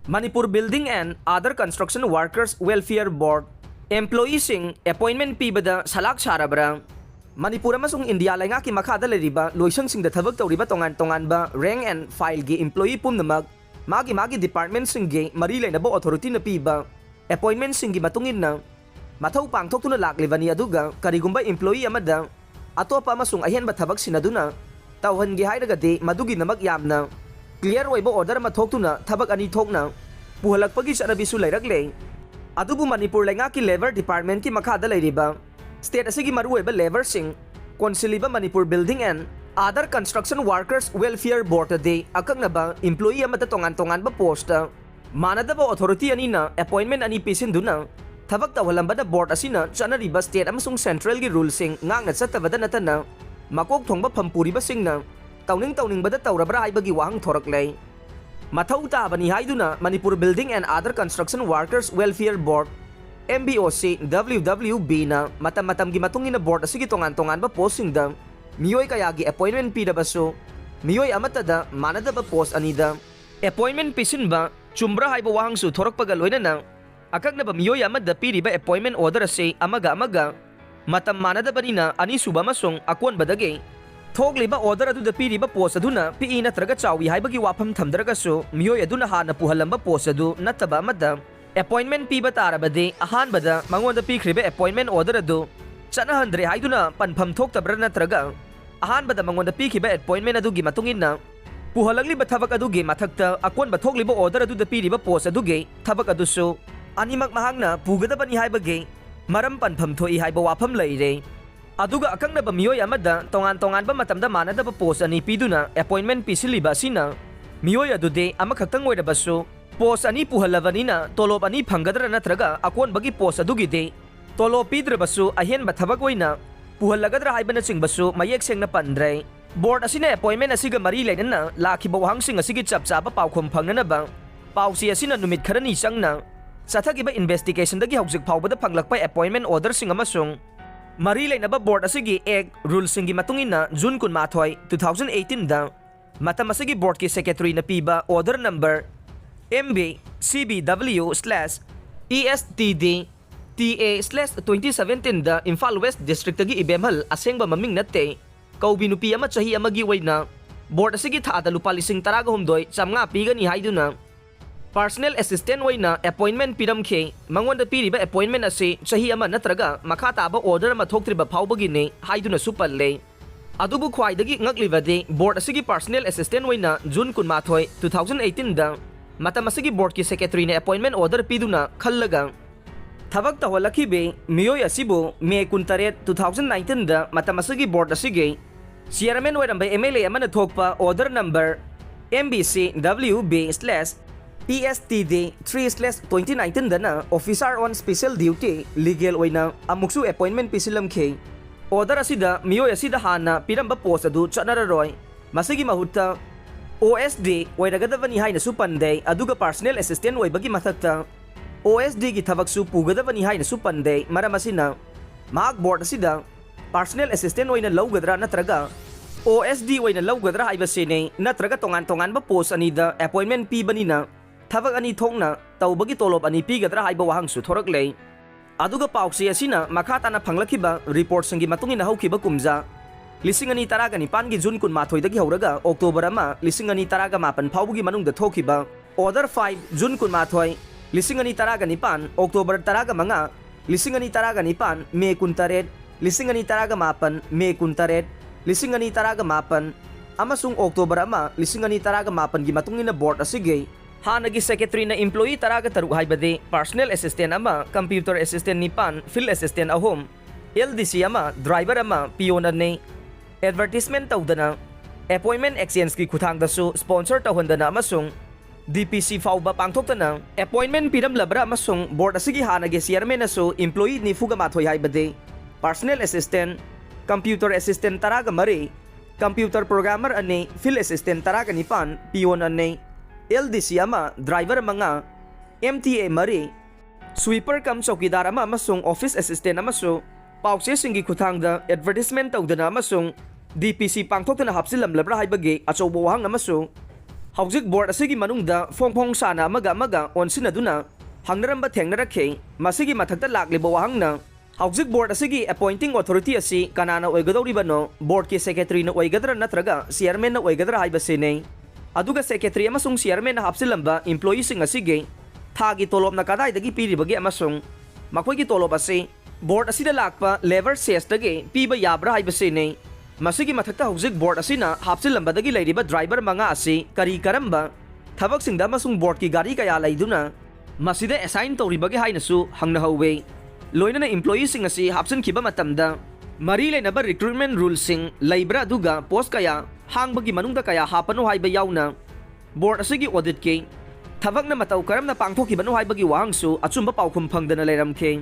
Manipur Building and Other Construction Workers Welfare Board employeesing appointment pibada salak sarabra. Manipur amasung India laingaki makada leriba loisangsingda thabak tawriba tongan ba rank and file gi employee pumnamag magi department singge mari lainaba authority na piba appointment singi matungin na mathau pangthoktuna laklibani aduga karigumba employee amada atopa amasung ahenba thabak sinaduna tawhangi hairagade madugi namag yamna clear oiba order mathoktuna thabak ani thokna puhalakpagi chanabisu lairakle adubu Manipur laingaki labor department ki makada leiriba state asigi maruoiba labor sing konsiliba Manipur Building and Other Construction Workers Welfare Board de akagnaba employee amata tongan ba post manadaba authority ani na appointment ani pisinduna thabak tawhalamba da board asina chanariba state amasung central gi rule sing ngangna chatabada natana makok thongba phampuriba singna tawning bada tawrabra haibagi wahang thoraklei mathau tabani haiduna Manipur Building and Other Construction Workers Welfare Board MBOC WWB na matam gi matungin na board asigi tongan ba posting da miyoy kayagi appointment pidabaso miyoy amatada manadaba post anida appointment pisin ba chumbra haiba wahang su thorak pagaloina na akagna ba miyoy amada piriba appointment order ase amaga matam manadaba nina ani suba masong akon badage thogliba order adu da piriba post aduna pi natraga chawi haibagi wafam thamdragasu miyoy aduna hana puhalamba post adu nataba amada appointment piba tarabade ahanbada mangonda pikribe appointment order adu chanahandre haiduna panpham thoktabra natraga ahanbada mangonda pikhiba appointment adu gi matungin na puhalagliba thabak adu gi mathakta akon ba thogliba order adu da piriba post adu gi thabak adu su animak mahangna pugadabani haibage maram panpham thoi haiba wafam leire aduga akangnaba miyoy amada tongan ba matamda manadaba post ani piduna appointment pisiliba sina miyoy adude amakhaktang oirabasu post ani puhalavanina tolop ani phanggadra natraga akon bagi post adugi de tolop pidrabasu ahen ba thabak oina puhalagadra haibana chingbasu mayek sengna pandre board asina appointment asiga mari lainana lakhiba wahangsing asigi chapchaba paukhom phangnanaba pausi asina numit kharani changna sathagiba investigation dagi hawjik phawbada phanglakpa appointment order sing amasung mari lainaba board asigi ek rule singi matungina June 18 2018 da matam asigi board ki secretary na piba order number MB CBW/ESTD TA/2017 da Imphal West District dagi ibemhal asengba maming natte kaubinupi ama chahi amagi waina board asigi thada lupa lising taraga humdoi chamnga pigani haiduna personal assistant waina appointment piramkhe mangonda piriba appointment ase chahi ama natraga makha taba order ma thoktriba phawbagi ne haiduna supalle adubu khwaidagi ngaklibade board asigi personal assistant waina June 18 2018 da matam asigi board ki secretary ne appointment order piduna khallaga thabak tawalakhibe miyoy asibo May 13 2019 da matam asigi board asigi chairman wairamba MLA amana thokpa order number MBC WB/ESTD 3/2019 dana officer on special duty legal oina amuksu appointment pisilamkhe order asida miyoy asida hana piramba post adu chanararoi masigi mahutta OSD oiragadavani haina supande aduga personal assistant oibagi mathakta OSD gi thabaksu pugadavani haina supande maramasina mahak board asida personal assistant oina lawgadra natraga OSD oina lawgadra haibasine natraga tongan ba post anida appointment pibanina thabak ani thokna tawbagi tolop ani pigadra haiba wahangsu thoraklei aduga pauksi asina makhatana phanglakhiba report sangi matungina haukiba kumja lisingani taraga ni pangi June 18 dagi hauraga October ama lisingani taraga mapan phawbugi manungda thokiba order 5 June 18 lisingani taraga ni pan October taraga manga lisingani taraga ni pan May 18 lisingani taraga mapan May 18 lisingani taraga mapan amasung October ama lisingani taraga mapan gi matungina board asige hanagi secretary na employee taraga taruk haibade personal assistant ama computer assistant nipan field assistant ahom LDC ama driver ama piona ne advertisement tawdana appointment exchange ki khuthang dasu sponsor tawhandana amasung DPC fawba pangthoktana appointment piram labra amasung board asigi hanagi chairman asu employee ni fuga mathoi haibade personal assistant computer assistant taraga mari computer programmer ane field assistant taraga nipan piona ne LDC ama driver mga MTA mari sweeper kam chowkidar ama amasung office assistant amaso pausi singi khuthangda advertisement tawdana amasung DPC pangthokna hapsilam labra haibage achobo wahang amaso Hawjik board asigi manungda phong sana amaga onsinaduna hangnaramba thengnarakhe masigi mathakta lakliba wahangna Hawjik board asigi appointing authority asi kanana oigadoribano board ki secretary na oigadra natraga chairman na oigadra haibasine aduga secretary amasung chairman na hapsilamba employees sing asige thagi tolop na kadaidagi piribagi amasung makoigi tolop asi board asida lakpa lever cess dagi piba yabra haibasine masigi mathakta Hawjik board asina hapsilambadagi leiriba driver manga asi kari karamba thabak singda amasung board ki gari kaya laiduna masida assign tawribagi hainasu hangna hawe loina na employees sing asi hapsin kiba matamda mari leina ba recruitment rules sing laibra duga post kaya hangbagi manungda kaya hapano haiba yauna board asigi audit ke thabak na mataw karam na pangthokibano haibagi wahangsu achumba paukhum phangdana leiramke